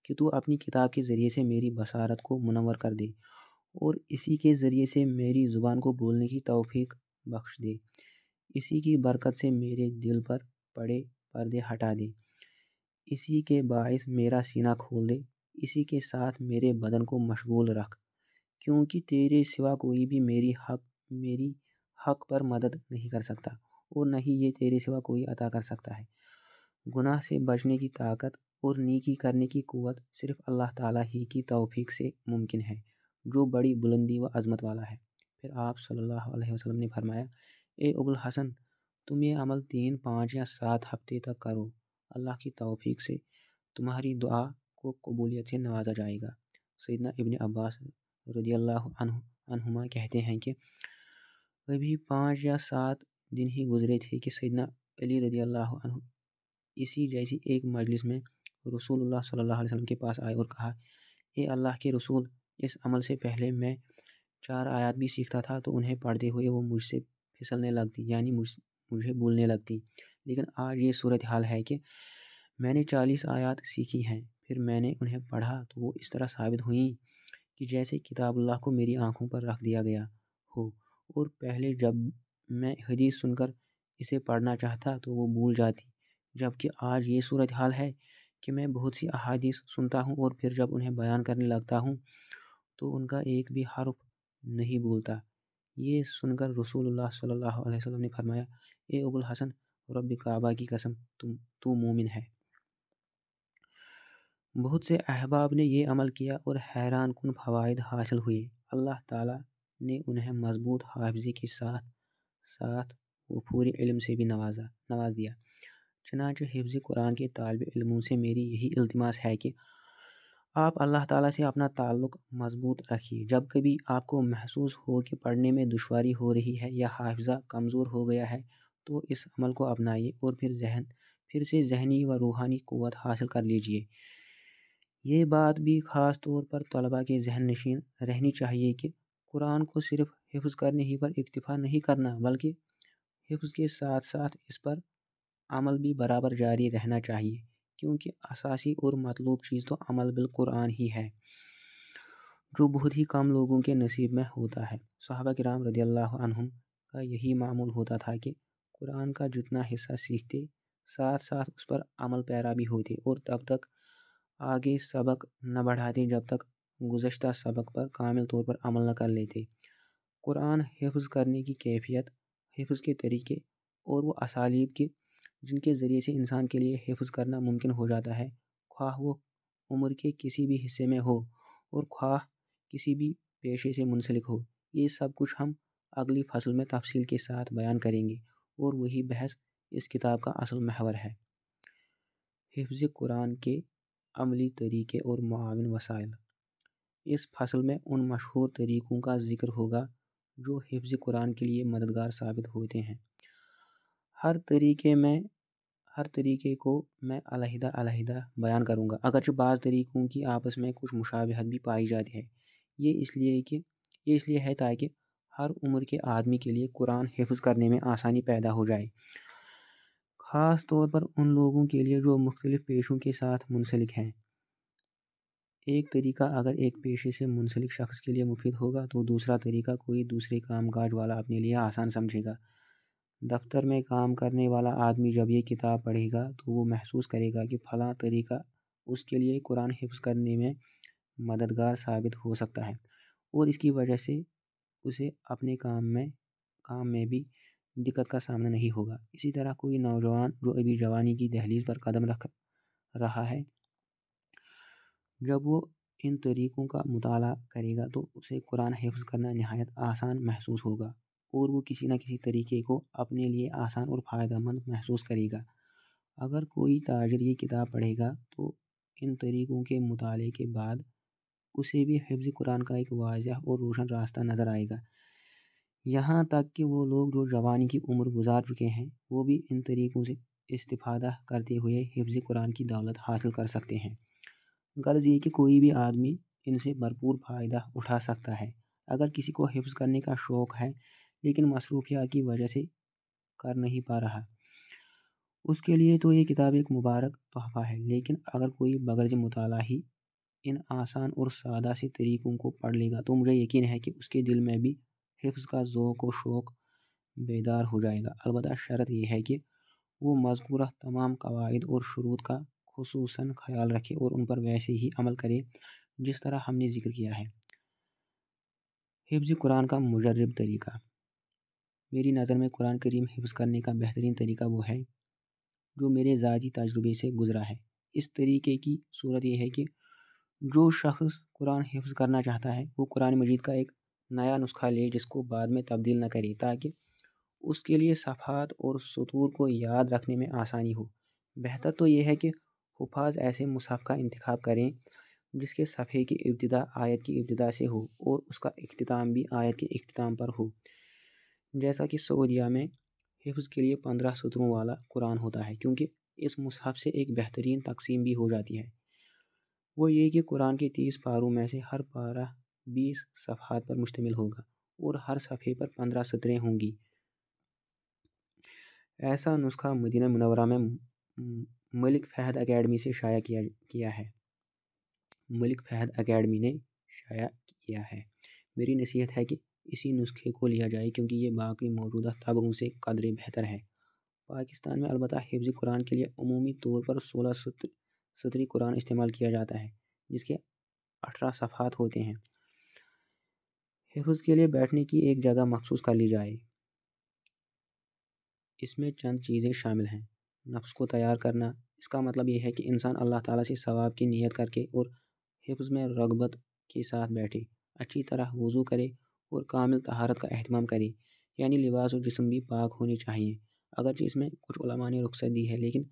کہ تو اپنی کتاب کے ذریعے سے میری بصارت کو منور کر دے، اور اسی کے ذریعے سے میری زبان کو بولنے کی توفیق بخش دے، اسی کی برکت سے میرے دل پر پڑے پردے ہٹا دے، اسی کے باعث میرا سینہ کھول دے، اسی کے ساتھ میرے بدن کو مشغول رکھ، کیونکہ تیرے سوا کوئی بھی میری حق پر مدد نہیں کر سکتا، اور نہ ہی یہ تیرے سوا کوئی عطا کر سکتا ہے۔ گناہ سے بچنے کی طاقت اور نیکی کرنے کی قوت صرف اللہ تعالیٰ ہی کی توفیق سے ممکن ہے، جو بڑی بلندی و عظمت والا ہے۔ پھر آپ صلی اللہ علیہ وسلم نے فرمایا، اے ابو الحسن، تم یہ عمل 3، 5 یا 7 ہفتے تک کرو، اللہ کی توفیق سے تمہاری دعا کو قبولیت سے نوازا جائے گا۔ سیدنا ابن عباس رضی اللہ عنہما کہتے ہیں کہ ابھی 5 یا 7 دن ہی گزرے تھے کہ سیدنا علی رضی اللہ عنہ اسی جیسی ایک مجلس میں رسول اللہ صلی اللہ علیہ وسلم کے پاس آئے اور کہا، اے اللہ کے رسول، اس عمل سے پہلے میں 4 آیات بھی سیکھتا تھا تو انہیں پڑھتے ہوئے وہ مجھ سے پھسلنے لگتی، یعنی مجھے بھولنے لگتی، لیکن آج یہ صورتحال ہے کہ میں نے 40 آیات سیکھی ہیں، پھر میں نے انہیں پڑھا تو وہ اس طرح ثابت ہوئیں کہ جیسے کتاب اللہ کو میری آنکھوں پر رکھ دیا گیا ہو، اور پہلے جب میں حدیث سن کر اسے پڑھنا چاہتا تو وہ بھول جاتی، جبکہ آج یہ صورتحال ہے کہ میں بہت سی احادیث سنتا ہوں اور پھر جب انہیں بیان کرنے لگتا ہوں تو ان کا ایک بھی حرف نہیں بھولتا۔ یہ سن کر رسول اللہ صلی اللہ علیہ وسلم نے فرمایا، اے ابو الحسن، رب کعبہ کی قسم، تو مومن ہے۔ بہت سے احباب نے یہ عمل کیا اور حیران کن فوائد حاصل ہوئے۔ اللہ تعالیٰ نے انہیں مضبوط حافظی کے ساتھ ساتھ وہ پورے علم سے بھی نواز دیا۔ چنانچہ حفظ قرآن کے طالب علموں سے میری یہی التماس ہے کہ آپ اللہ تعالیٰ سے اپنا تعلق مضبوط رکھیے۔ جب کبھی آپ کو محسوس ہو کہ پڑھنے میں دشواری ہو رہی ہے یا حافظہ کمزور ہو گیا ہے تو اس عمل کو اپنائیے اور پھر سے ذہنی و روحانی قوت حاصل کر لیجیے۔ یہ بات بھی خاص طور پر طلباء کے ذہن نشین رہنی چاہیے کہ قرآن کو صرف حفظ کرنے ہی پر اکتفا نہیں کرنا، بلکہ حفظ کے ساتھ ساتھ اس پر عمل بھی برابر جاری رہنا چاہیے، کیونکہ اساسی اور مطلوب چیز تو عمل بالقرآن ہی ہے، جو بہت ہی کم لوگوں کے نصیب میں ہوتا ہے۔ صحابہ کرام رضی اللہ عنہم کا یہی معمول ہوتا تھا کہ قرآن کا جتنا حصہ سیکھتے، ساتھ ساتھ اس پر عمل پیرا بھی ہوتے اور تب تک آگے سبق نہ بڑھاتے جب تک گزشتہ سبق پر کامل طور پر عمل نہ کر لیتے۔ قرآن حفظ کرنے کی کیفیت، حفظ کے طریقے اور وہ اسالیب کے جن کے ذریعے سے انسان کے لیے حفظ کرنا ممکن ہو جاتا ہے، خواہ وہ عمر کے کسی بھی حصے میں ہو اور خواہ کسی بھی پیشے سے منسلک ہو، یہ سب کچھ ہم اگلی فصل میں تفصیل کے ساتھ بیان کریں گے، اور وہی بحث اس کتاب کا اصل محور ہے۔ حفظ قرآن کے عملی طریقے اور معاون وسائل۔ اس فصل میں ان مشہور طریقوں کا ذکر ہوگا جو حفظ قرآن کے لیے مددگار ثابت ہوتے ہیں۔ ہر طریقے کو میں علیحدہ بیان کروں گا، اگرچہ بعض طریقوں کی آپس میں کچھ مشابہت بھی پائی جاتی ہے۔ یہ اس لیے ہے تاکہ ہر عمر کے آدمی کے لیے قرآن حفظ کرنے میں آسانی پیدا ہو جائے، خاص طور پر ان لوگوں کے لیے جو مختلف پیشوں کے ساتھ منسلک ہیں۔ ایک طریقہ اگر ایک پیشے سے منسلک شخص کے لیے مفید ہوگا تو دوسرا طریقہ کوئی دوسرے کام کاج والا اپنے لیے آسان سمجھے گا۔ دفتر میں کام کرنے والا آدمی جب یہ کتاب پڑھے گا تو وہ محسوس کرے گا کہ فلاں طریقہ اس کے لیے قرآن حفظ کرنے میں مددگار ثابت ہو سکتا ہے، اور اس کی وجہ سے اسے اپنے کام میں بھی دقت کا سامنا نہیں ہوگا۔ اسی طرح کوئی نوجوان جو ابھی جوانی کی دہلیز پر قدم رکھ رہا ہے، جب وہ ان طریقوں کا مطالعہ کرے گا تو اسے قرآن حفظ کرنا نہایت آسان محسوس ہوگا، اور وہ کسی نہ کسی طریقے کو اپنے لیے آسان اور فائدہ مند محسوس کرے گا۔ اگر کوئی تاجر یہ کتاب پڑھے گا تو ان طریقوں کے مطالعے کے بعد اسے بھی حفظ قرآن کا ایک واضح اور روشن راستہ نظر آئے گا۔ یہاں تک کہ وہ لوگ جو جوانی کی عمر گزار چکے ہیں وہ بھی ان طریقوں سے استفادہ کرتے ہوئے حفظ قرآن کی دولت حاصل کر سکتے ہیں۔ غرض یہ کہ کوئی بھی آدمی ان سے بھرپور فائدہ اٹھا سکتا ہے۔ اگر کسی کو حفظ کرنے کا شوق ہے لیکن مصروفیات کی وجہ سے کر نہیں پا رہا، اس کے لیے تو یہ کتاب ایک مبارک تحفہ ہے، لیکن اگر کوئی بغرض مطالعہ ہی ان آسان اور سادہ سے طریقوں کو پڑھ لے گا تو مجھے یقین ہے کہ اس کے دل میں بھی حفظ کا ذوق و شوق بیدار ہو جائے گا۔ البتہ شرط یہ ہے کہ وہ مذکورہ تمام قواعد اور شروط کا خصوصاً خیال رکھے اور ان پر ویسے ہی عمل کرے جس طرح ہم نے ذکر کیا ہے۔ حفظ قرآن کا مجرب طریقہ۔ میری نظر میں قرآن کریم حفظ کرنے کا بہترین طریقہ وہ ہے جو میرے ذاتی تجربے سے گزرا ہے۔ اس طریقے کی صورت یہ ہے کہ جو شخص قرآن حفظ کرنا چاہتا ہے وہ قرآن مجید کا ایک نیا نسخہ لے جس کو بعد میں تبدیل نہ کرے، تاکہ اس کے لیے صفحات اور سطور کو یاد رکھنے میں آسانی ہو۔ بہتر تو یہ ہے کہ حفاظ ایسے مصحف کا انتخاب کریں جس کے صفحے کی ابتدا آیت کی ابتدا سے ہو اور اس کا اختتام بھی آیت کے اختتام پر ہو۔ جیسا کہ سعودیہ میں حفظ کے لیے 15 سطروں والا قرآن ہوتا ہے، کیونکہ اس مصحف سے ایک بہترین تقسیم بھی ہو جاتی ہے، وہ یہ کہ قرآن کے 30 پاروں میں سے ہر پارہ 20 صفحات پر مشتمل ہوگا اور ہر صفحے پر 15 سطریں ہوں گی۔ ایسا نسخہ مدینہ منورہ میں ملک فہد اکیڈمی سے شائع کیا ہے۔ ملک فہد اکیڈمی نے شائع کیا ہے۔ میری نصیحت ہے کہ اسی نسخے کو لیا جائے کیونکہ یہ باقی موجودہ طبعوں سے قدرے بہتر ہے۔ پاکستان میں البتہ حفظ قرآن کے لیے عمومی طور پر 16 سطری قرآن استعمال کیا جاتا ہے جس کے 18 صفحات ہوتے ہیں۔ حفظ کے لیے بیٹھنے کی ایک جگہ مخصوص کر لی جائے۔ اس میں چند چیزیں شامل ہیں۔ نفس کو تیار کرنا، اس کا مطلب یہ ہے کہ انسان اللہ تعالیٰ سے ثواب کی نیت کر کے اور حفظ میں رغبت کے ساتھ بیٹھے، اچھی طرح وضو کرے اور کامل طہارت کا اہتمام کرے، یعنی لباس اور جسم بھی پاک ہونے چاہیے۔ اگرچہ اس میں کچھ علماء نے رخصت دی ہے، لیکن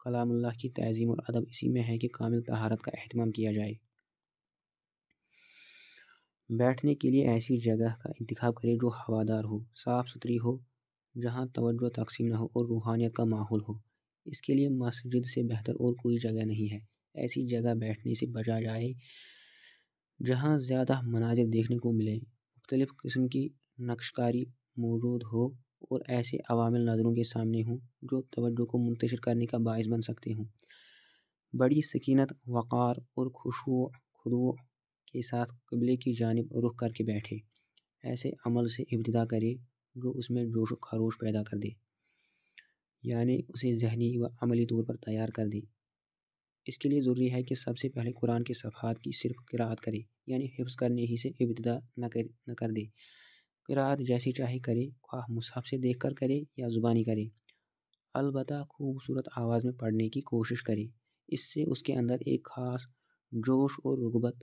کلام اللہ کی تعظیم اور ادب اسی میں ہے کہ کامل طہارت کا اہتمام کیا جائے۔ بیٹھنے کے لیے ایسی جگہ کا انتخاب کرے جو ہوادار ہو، صاف ستھری ہو، جہاں توجہ تقسیم نہ ہو اور روحانیت کا ماحول ہو۔ اس کے لیے مسجد سے بہتر اور کوئی جگہ نہیں ہے۔ ایسی جگہ بیٹھنے سے بچا جائے جہاں زیادہ مناظر دیکھنے کو ملیں، مختلف قسم کی نقش کاری موجود ہو اور ایسے عوامل نظروں کے سامنے ہوں جو توجہ کو منتشر کرنے کا باعث بن سکتے ہوں۔ بڑی سکینت، وقار اور خضوع کے ساتھ قبلے کی جانب رخ کر کے بیٹھے۔ ایسے عمل سے ابتدا کرے جو اس میں جوش و خروش پیدا کر دے، یعنی اسے ذہنی و عملی طور پر تیار کر دے۔ اس کے لیے ضروری ہے کہ سب سے پہلے قرآن کے صفحات کی صرف قرأت کرے، یعنی حفظ کرنے ہی سے ابتدا نہ کر دے۔ قرأت جیسی چاہے کرے، خواہ مصحف سے دیکھ کر کرے یا زبانی کرے، البتہ خوبصورت آواز میں پڑھنے کی کوشش کرے۔ اس سے اس کے اندر ایک خاص جوش اور رغبت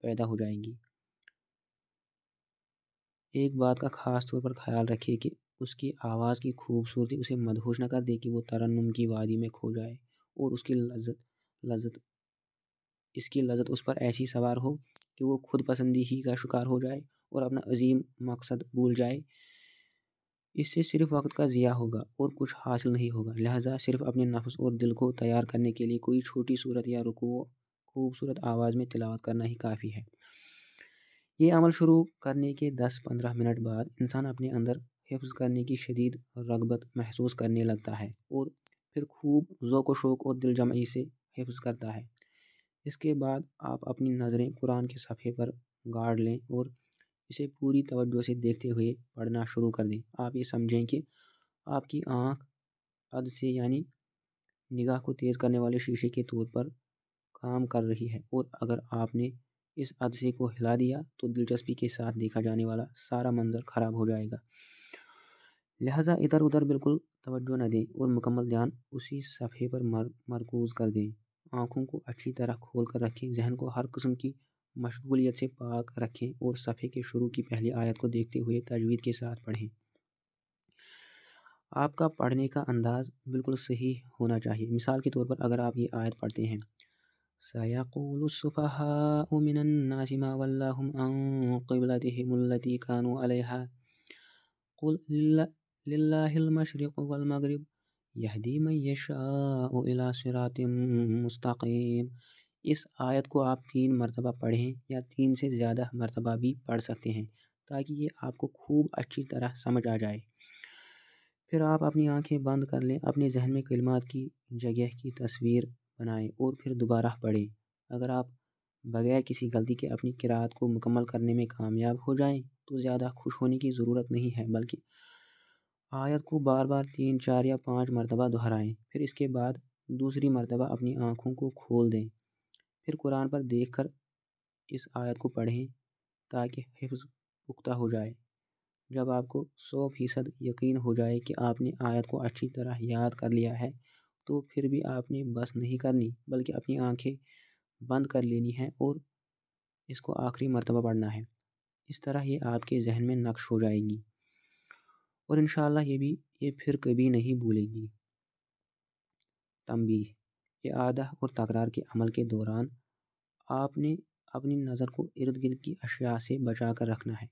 پیدا ہو جائے گی۔ ایک بات کا خاص طور پر خیال رکھے کہ اس کی آواز کی خوبصورتی اسے مدہوش نہ کر دے کہ وہ ترنم کی وادی میں کھو جائے اور اس کی لذت اس پر ایسی سوار ہو کہ وہ خود پسندی ہی کا شکار ہو جائے اور اپنا عظیم مقصد بھول جائے۔ اس سے صرف وقت کا ضیاع ہوگا اور کچھ حاصل نہیں ہوگا۔ لہٰذا صرف اپنے نفس اور دل کو تیار کرنے کے لیے کوئی چھوٹی صورت یا رکوع خوبصورت آواز میں تلاوت کرنا ہی کافی ہے۔ یہ عمل شروع کرنے کے 10-15 منٹ بعد انسان اپنے اندر حفظ کرنے کی شدید رغبت محسوس کرنے لگتا ہے اور پھر خوب ذوق و شوق اور دل جمعی سے حفظ کرتا ہے۔ اس کے بعد آپ اپنی نظریں قرآن کے صفحے پر گاڑ لیں اور اسے پوری توجہ سے دیکھتے ہوئے پڑھنا شروع کر دیں۔ آپ یہ سمجھیں کہ آپ کی آنکھ عدسے یعنی نگاہ کو تیز کرنے والے شیشے کے طور پر کام کر رہی ہے، اور اگر آپ نے اس عدسے کو ہلا دیا تو دلچسپی کے ساتھ دیکھا جانے والا سارا منظر خراب ہو جائے گا۔ لہٰذا ادھر ادھر بالکل توجہ نہ دیں اور مکمل دھیان اسی صفحے پر مرکوز کر دیں۔ آنکھوں کو اچھی طرح کھول کر رکھیں، ذہن کو ہر قسم کی مشغولیت سے پاک رکھیں اور صفحے کے شروع کی پہلی آیت کو دیکھتے ہوئے تجوید کے ساتھ پڑھیں۔ آپ کا پڑھنے کا انداز بالکل صحیح ہونا چاہیے۔ مثال کے طور پر اگر آپ یہ آیت پڑھتے ہیں سَيَقُولُ السُّفَهَاءُ مِنَ النَّاسِ مَا وَلَّاهُمْ عَن قِبْلَتِهِمُ الَّتِي كَانُوا عَلَيْهَا قُلْ لِلَّهِ الْمَشْرِقُ وَالْمَغْرِبُ يَهْدِي مَن يَشَاءُ إِلَىٰ صِرَاطٍ مُّسْتَقِيمٍ۔ اس آیت کو آپ 3 مرتبہ پڑھیں یا 3 سے زیادہ مرتبہ بھی پڑھ سکتے ہیں تاکہ یہ آپ کو خوب اچھی طرح سمجھ آ جائے۔ پھر آپ اپنی آنکھیں بند کر لیں، اپنے ذہن میں کلمات کی جگہ کی تصویر بنائیں اور پھر دوبارہ پڑھیں۔ اگر آپ بغیر کسی غلطی کے اپنی قرأت کو مکمل کرنے میں کامیاب ہو جائیں تو زیادہ خوش ہونے کی ضرورت نہیں ہے، بلکہ آیت کو بار بار 3، 4 یا 5 مرتبہ دہرائیں۔ پھر اس کے بعد دوسری مرتبہ اپنی آنکھوں کو کھول دیں، پھر قرآن پر دیکھ کر اس آیت کو پڑھیں تاکہ حفظ پختہ ہو جائے۔ جب آپ کو 100% یقین ہو جائے کہ آپ نے آیت کو اچھی طرح یاد کر لیا ہے تو پھر بھی آپ نے بس نہیں کرنی، بلکہ اپنی آنکھیں بند کر لینی ہیں اور اس کو آخری مرتبہ پڑھنا ہے۔ اس طرح یہ آپ کے ذہن میں نقش ہو جائے گی اور انشاءاللہ یہ پھر کبھی نہیں بھولے گی۔ تنبیہ: اعادہ اور تکرار کے عمل کے دوران آپ نے اپنی نظر کو ارد گرد کی اشیاء سے بچا کر رکھنا ہے،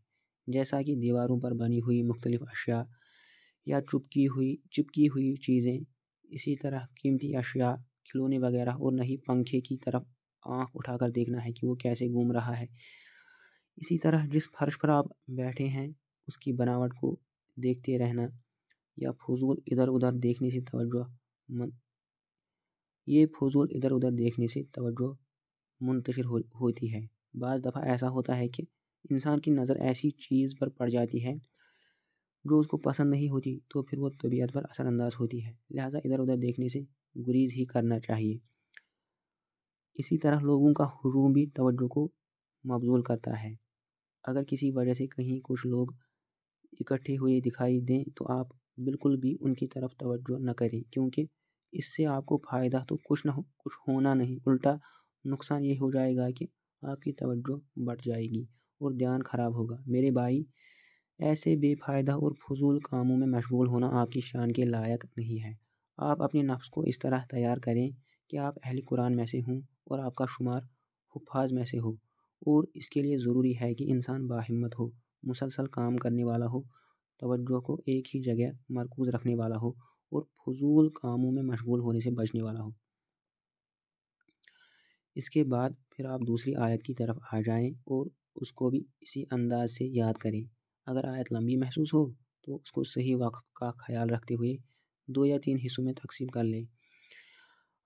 جیسا کہ دیواروں پر بنی ہوئی مختلف اشیاء یا چپکی ہوئی چیزیں، اسی طرح قیمتی اشیاء، کھلونے وغیرہ، اور نہیں پنکھے کی طرف آنکھ اٹھا کر دیکھنا ہے کہ وہ کیسے گھوم رہا ہے۔ اسی طرح جس فرش پر آپ بیٹھے ہیں اس کی بناوٹ کو دیکھتے رہنا یا فضول ادھر ادھر دیکھنے سے توجہ منتشر ہوتی ہے۔ بعض دفعہ ایسا ہوتا ہے کہ انسان کی نظر ایسی چیز پر پڑ جاتی ہے جو اس کو پسند نہیں ہوتی تو پھر وہ طبیعت پر اثر انداز ہوتی ہے، لہٰذا ادھر ادھر دیکھنے سے گریز ہی کرنا چاہیے۔ اسی طرح لوگوں کا ہجوم بھی توجہ کو مبذول کرتا ہے۔ اگر کسی وجہ سے کہیں کچھ لوگ اکٹھے ہوئے دکھائی دیں تو آپ بالکل بھی ان کی طرف توجہ نہ کریں، کیونکہ اس سے آپ کو فائدہ تو کچھ ہونا نہیں، الٹا نقصان یہ ہو جائے گا کہ آپ کی توجہ بڑھ جائے گی اور دھیان خراب ہوگا۔ میرے بھائی، ایسے بے فائدہ اور فضول کاموں میں مشغول ہونا آپ کی شان کے لائق نہیں ہے۔ آپ اپنے نفس کو اس طرح تیار کریں کہ آپ اہل قرآن میں سے ہوں اور آپ کا شمار حفاظ میں سے ہو، اور اس کے لیے ضروری ہے کہ انسان باہمت ہو، مسلسل کام کرنے والا ہو، توجہ کو ایک ہی جگہ مرکوز رکھنے والا ہو اور فضول کاموں میں مشغول ہونے سے بچنے والا ہو۔ اس کے بعد پھر آپ دوسری آیت کی طرف آ جائیں اور اس کو بھی اسی انداز سے یاد کریں۔ اگر آیت لمبی محسوس ہو تو اس کو صحیح وقت کا خیال رکھتے ہوئے 2 یا 3 حصوں میں تقسیم کر لیں۔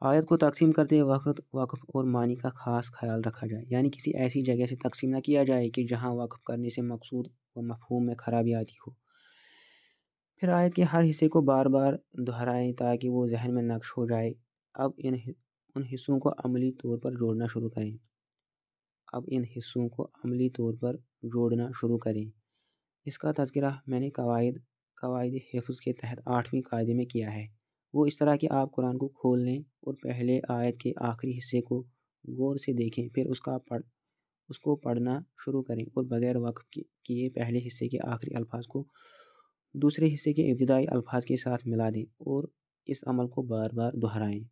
آیت کو تقسیم کرتے وقت وقف اور معنی کا خاص خیال رکھا جائے، یعنی کسی ایسی جگہ سے تقسیم نہ کیا جائے کہ جہاں وقف کرنے سے مقصود و مفہوم میں خرابی آتی ہو۔ پھر آیت کے ہر حصے کو بار بار دہرائیں تاکہ وہ ذہن میں نقش ہو جائے۔ اب ان حصوں کو عملی طور پر جوڑنا شروع کریں۔ اس کا تذکرہ میں نے قواعد حفظ کے تحت 8ویں قاعدے میں کیا ہے۔ وہ اس طرح کہ آپ قرآن کو کھول لیں اور پہلے آیت کے آخری حصے کو غور سے دیکھیں، پھر اس کو پڑھنا شروع کریں اور بغیر وقف کیے پہلے حصے کے آخری الفاظ کو دوسرے حصے کے ابتدائی الفاظ کے ساتھ ملا دیں اور اس عمل کو بار بار دہرائیں۔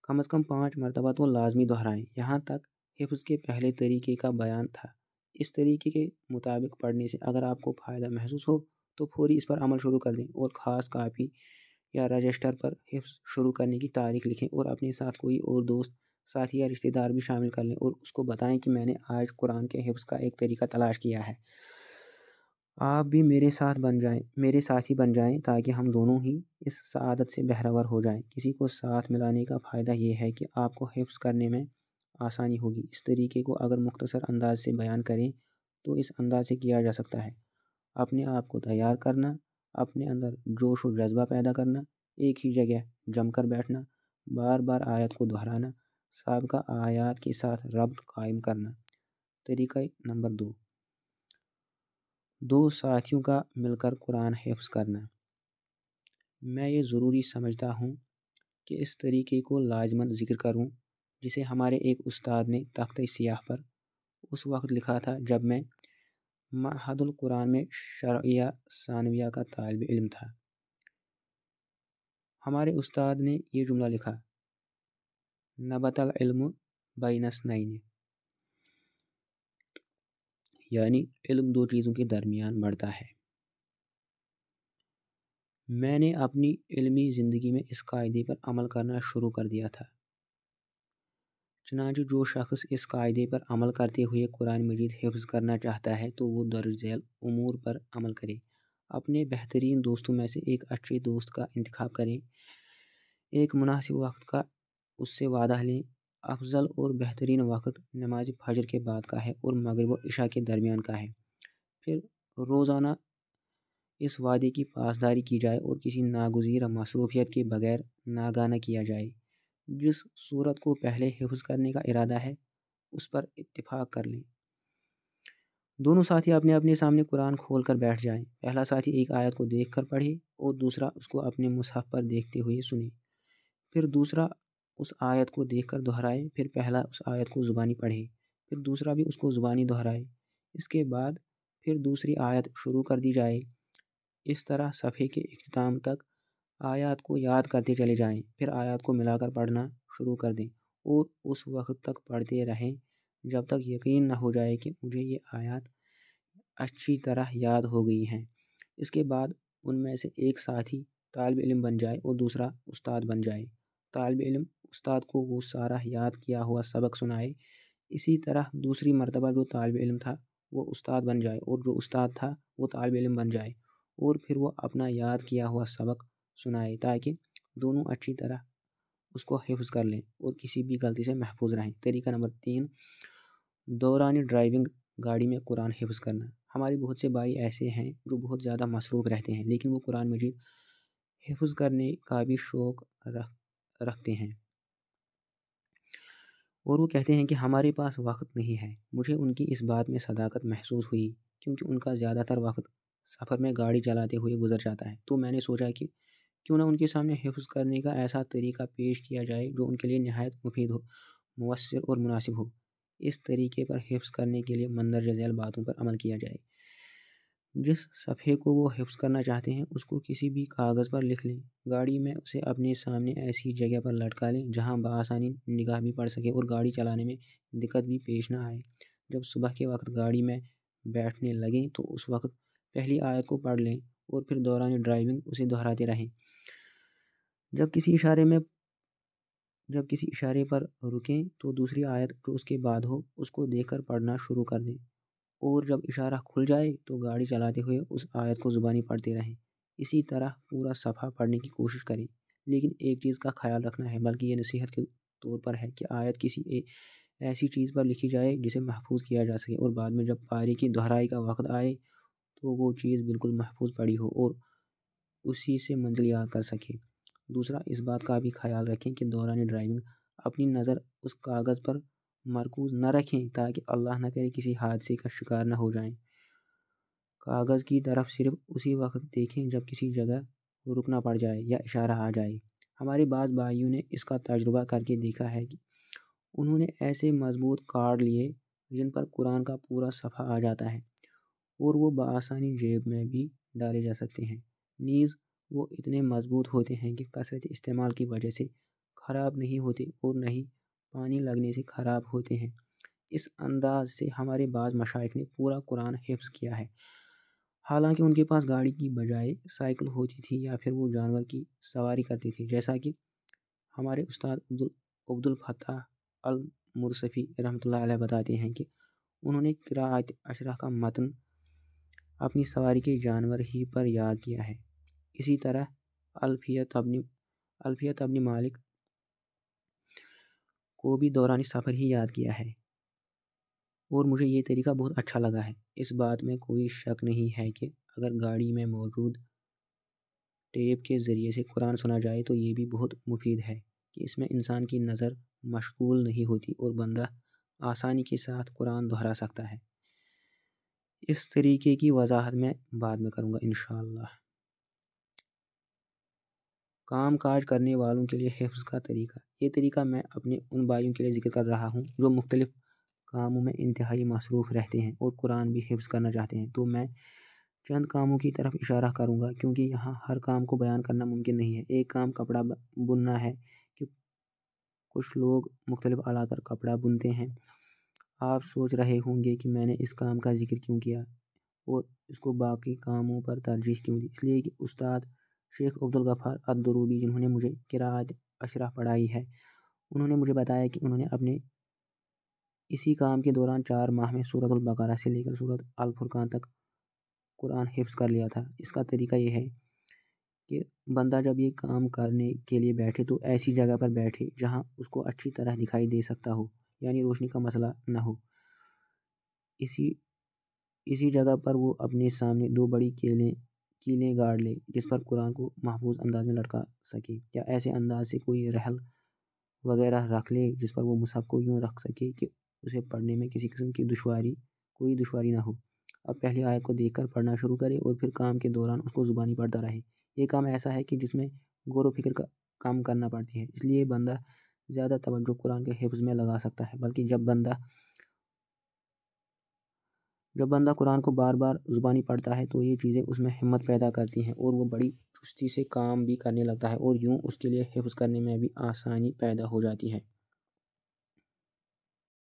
کم از کم 5 مرتبہ تو لازمی دہرائیں۔ یہاں تک حفظ کے پہلے طریقے کا بیان تھا۔ اس طریقے کے مطابق پڑھنے سے اگر آپ کو فائدہ محسوس ہو تو فوری اس پر عمل شروع کر دیں اور خاص کاپی یا رجسٹر پر حفظ شروع کرنے کی تاریخ لکھیں اور اپنے ساتھ کوئی اور دوست، ساتھی یا رشتہ دار بھی شامل کر لیں اور اس کو بتائیں کہ میں نے آج قرآن کے حفظ کا ایک طریقہ تلاش کیا ہے، آپ بھی میرے ساتھی بن جائیں تاکہ ہم دونوں ہی اس سعادت سے بہرور ہو جائیں۔ کسی کو ساتھ ملانے کا فائدہ یہ ہے کہ آپ کو حفظ کرنے میں آسانی ہوگی۔ اس طریقے کو اگر مختصر انداز سے بیان کریں تو اس انداز سے کیا جا سکتا ہے: اپنے آپ کو تیار کرنا، اپنے اندر جوش و جذبہ پیدا کرنا، ایک ہی جگہ جم کر بیٹھنا، بار بار آیت کو دہرانا، سابقہ آیات کے ساتھ ربط قائم کرنا۔ طریقہ نمبر 2، 2 ساتھیوں کا مل کر قرآن حفظ کرنا۔ میں یہ ضروری سمجھتا ہوں کہ اس طریقے کو لازماً ذکر کروں، جسے ہمارے ایک استاد نے تختہ سیاہ پر اس وقت لکھا تھا جب میں معہد القرآن میں شرعیہ ثانویہ کا طالب علم تھا۔ ہمارے استاد نے یہ جملہ لکھا: نبت العلم بین اثنین، یعنی علم 2 چیزوں کے درمیان بڑھتا ہے۔ میں نے اپنی علمی زندگی میں اس قاعدے پر عمل کرنا شروع کر دیا تھا۔ چنانچہ جو شخص اس قاعدے پر عمل کرتے ہوئے قرآن مجید حفظ کرنا چاہتا ہے تو وہ درج ذیل امور پر عمل کرے۔ اپنے بہترین دوستوں میں سے ایک اچھے دوست کا انتخاب کریں، ایک مناسب وقت کا اس سے وعدہ لیں۔ افضل اور بہترین وقت نماز فجر کے بعد کا ہے اور مغرب و عشاء کے درمیان کا ہے۔ پھر روزانہ اس وعدے کی پاسداری کی جائے اور کسی ناگزیر مصروفیت کے بغیر ناگہاں نہ کیا جائے۔ جس صورت کو پہلے حفظ کرنے کا ارادہ ہے اس پر اتفاق کر لیں۔ دونوں ساتھی اپنے اپنے سامنے قرآن کھول کر بیٹھ جائیں۔ پہلا ساتھی ایک آیت کو دیکھ کر پڑھے اور دوسرا اس کو اپنے مصحف پر دیکھتے ہوئے سنے۔ پھر دوسرا اس آیت کو دیکھ کر دہرائے، پھر پہلا اس آیت کو زبانی پڑھے، پھر دوسرا بھی اس کو زبانی دہرائے۔ اس کے بعد پھر دوسری آیت شروع کر دی جائے۔ اس طرح صفحے کے اختتام تک آیات کو یاد کرتے چلے جائیں، پھر آیات کو ملا کر پڑھنا شروع کر دیں اور اس وقت تک پڑھتے رہیں جب تک یقین نہ ہو جائے کہ مجھے یہ آیات اچھی طرح یاد ہو گئی ہیں۔ اس کے بعد ان میں سے ایک ساتھی طالب علم بن جائے اور دوسرا استاد بن جائے۔ طالب علم استاد کو وہ سارا یاد کیا ہوا سبق سنائے۔ اسی طرح دوسری مرتبہ جو طالب علم تھا وہ استاد بن جائے اور جو استاد تھا وہ طالب علم بن جائے، اور پھر وہ اپنا یاد کیا ہوا سبق سنائے تاکہ دونوں اچھی طرح اس کو حفظ کر لیں اور کسی بھی غلطی سے محفوظ رہیں۔ طریقہ نمبر 3، دوران ڈرائیونگ گاڑی میں قرآن حفظ کرنا۔ ہمارے بہت سے بھائی ایسے ہیں جو بہت زیادہ مصروف رہتے ہیں لیکن وہ قرآن مجید حفظ کرنے کا بھی شوق رکھتے ہیں۔ اور وہ کہتے ہیں کہ ہمارے پاس وقت نہیں ہے۔ مجھے ان کی اس بات میں صداقت محسوس ہوئی کیونکہ ان کا زیادہ تر وقت سفر میں گاڑی چلاتے ہوئے گزر جاتا ہے۔ تو میں نے سوچا کہ کیوں نہ ان کے سامنے حفظ کرنے کا ایسا طریقہ پیش کیا جائے جو ان کے لیے نہایت مفید ہو، مؤثر اور مناسب ہو۔ اس طریقے پر حفظ کرنے کے لیے مندرجہ ذیل باتوں پر عمل کیا جائے۔ جس صفحے کو وہ حفظ کرنا چاہتے ہیں اس کو کسی بھی کاغذ پر لکھ لیں، گاڑی میں اسے اپنے سامنے ایسی جگہ پر لٹکا لیں جہاں بآسانی نگاہ بھی پڑ سکے اور گاڑی چلانے میں دقت بھی پیش نہ آئے۔ جب صبح کے وقت گاڑی میں بیٹھنے لگیں تو اس وقت پہلی آیت کو پڑھ لیں اور پھر دوران ڈرائیونگ اسے دہراتے رہیں۔ جب کسی اشارے پر رکیں تو دوسری آیت جو اس کے بعد ہو اس کو دیکھ کر پڑھنا شروع کر دیں، اور جب اشارہ کھل جائے تو گاڑی چلاتے ہوئے اس آیت کو زبانی پڑھتے رہیں۔ اسی طرح پورا صفحہ پڑھنے کی کوشش کریں، لیکن ایک چیز کا خیال رکھنا ہے، بلکہ یہ نصیحت کے طور پر ہے کہ آیت کسی ایسی چیز پر لکھی جائے جسے محفوظ کیا جا سکے، اور بعد میں جب پاری کی دہرائی کا وقت آئے تو وہ چیز بالکل محفوظ پڑی ہو اور اسی سے منزل یاد کر سکے۔ دوسرا، اس بات کا بھی خیال رکھیں کہ دوران ڈرائیونگ اپنی نظر اس کاغذ پر مرکوز نہ رکھیں تاکہ اللہ نہ کرے کسی حادثے کا شکار نہ ہو جائیں۔ کاغذ کی طرف صرف اسی وقت دیکھیں جب کسی جگہ رکنا پڑ جائے یا اشارہ آ جائے۔ ہمارے بعض بھائیوں نے اس کا تجربہ کر کے دیکھا ہے کہ انہوں نے ایسے مضبوط کارڈ لیے جن پر قرآن کا پورا صفحہ آ جاتا ہے اور وہ بآسانی جیب میں بھی ڈالے جا سکتے ہیں۔ نیز وہ اتنے مضبوط ہوتے ہیں کہ کثرت استعمال کی وجہ سے خراب نہیں ہوتے اور نہ ہی پانی لگنے سے خراب ہوتے ہیں۔ اس انداز سے ہمارے بعض مشائخ نے پورا قرآن حفظ کیا ہے، حالانکہ ان کے پاس گاڑی کی بجائے سائیکل ہوتی تھی یا پھر وہ جانور کی سواری کرتے تھے، جیسا کہ ہمارے استاد عبدالفتاح المرصفی رحمۃ اللہ علیہ بتاتے ہیں کہ انہوں نے قراءت عشرہ کا متن اپنی سواری کے جانور ہی پر یاد کیا ہے۔ اسی طرح الفیت ابن مالک کو بھی دوران سفر ہی یاد کیا ہے، اور مجھے یہ طریقہ بہت اچھا لگا ہے۔ اس بات میں کوئی شک نہیں ہے کہ اگر گاڑی میں موجود ٹیپ کے ذریعے سے قرآن سنا جائے تو یہ بھی بہت مفید ہے کہ اس میں انسان کی نظر مشغول نہیں ہوتی اور بندہ آسانی کے ساتھ قرآن دہرا سکتا ہے۔ اس طریقے کی وضاحت میں بعد میں کروں گا انشاءاللہ۔ کام کاج کرنے والوں کے لیے حفظ کا طریقہ، یہ طریقہ میں اپنے ان بھائیوں کے لیے ذکر کر رہا ہوں جو مختلف کاموں میں انتہائی مصروف رہتے ہیں اور قرآن بھی حفظ کرنا چاہتے ہیں۔ تو میں چند کاموں کی طرف اشارہ کروں گا کیونکہ یہاں ہر کام کو بیان کرنا ممکن نہیں ہے۔ ایک کام کپڑا بننا ہے کہ کچھ لوگ مختلف آلات پر کپڑا بنتے ہیں۔ آپ سوچ رہے ہوں گے کہ میں نے اس کام کا ذکر کیوں کیا اور اس کو باقی کاموں پر ترجیح کیوں دی۔ اس لیے کہ استاد شیخ عبدالغفار الدروبی جنہوں نے مجھے قراءت عشرہ پڑھائی ہے، انہوں نے مجھے بتایا کہ انہوں نے اپنے اسی کام کے دوران 4 ماہ میں سورۃ البقرہ سے لے کر سورۃ الفرقان تک قرآن حفظ کر لیا تھا۔ اس کا طریقہ یہ ہے کہ بندہ جب یہ کام کرنے کے لیے بیٹھے تو ایسی جگہ پر بیٹھے جہاں اس کو اچھی طرح دکھائی دے سکتا ہو، یعنی روشنی کا مسئلہ نہ ہو۔ اسی جگہ پر وہ اپنے سامنے 2 بڑی کیلیں گاڑ لے جس پر قرآن کو محفوظ انداز میں لٹکا سکے، یا ایسے انداز سے کوئی رحل وغیرہ رکھ لے جس پر وہ مصحف کو یوں رکھ سکے کہ اسے پڑھنے میں کسی قسم کی کوئی دشواری نہ ہو۔ اب پہلی آیت کو دیکھ کر پڑھنا شروع کرے اور پھر کام کے دوران اس کو زبانی پڑھتا رہے۔ یہ کام ایسا ہے کہ جس میں غور و فکر کم کرنا پڑتی ہے، اس لیے بندہ زیادہ توجہ قرآن کے حفظ میں لگا سکتا ہے، بلکہ جب بندہ قرآن کو بار بار زبانی پڑھتا ہے تو یہ چیزیں اس میں ہمت پیدا کرتی ہیں اور وہ بڑی چستی سے کام بھی کرنے لگتا ہے، اور یوں اس کے لیے حفظ کرنے میں بھی آسانی پیدا ہو جاتی ہے۔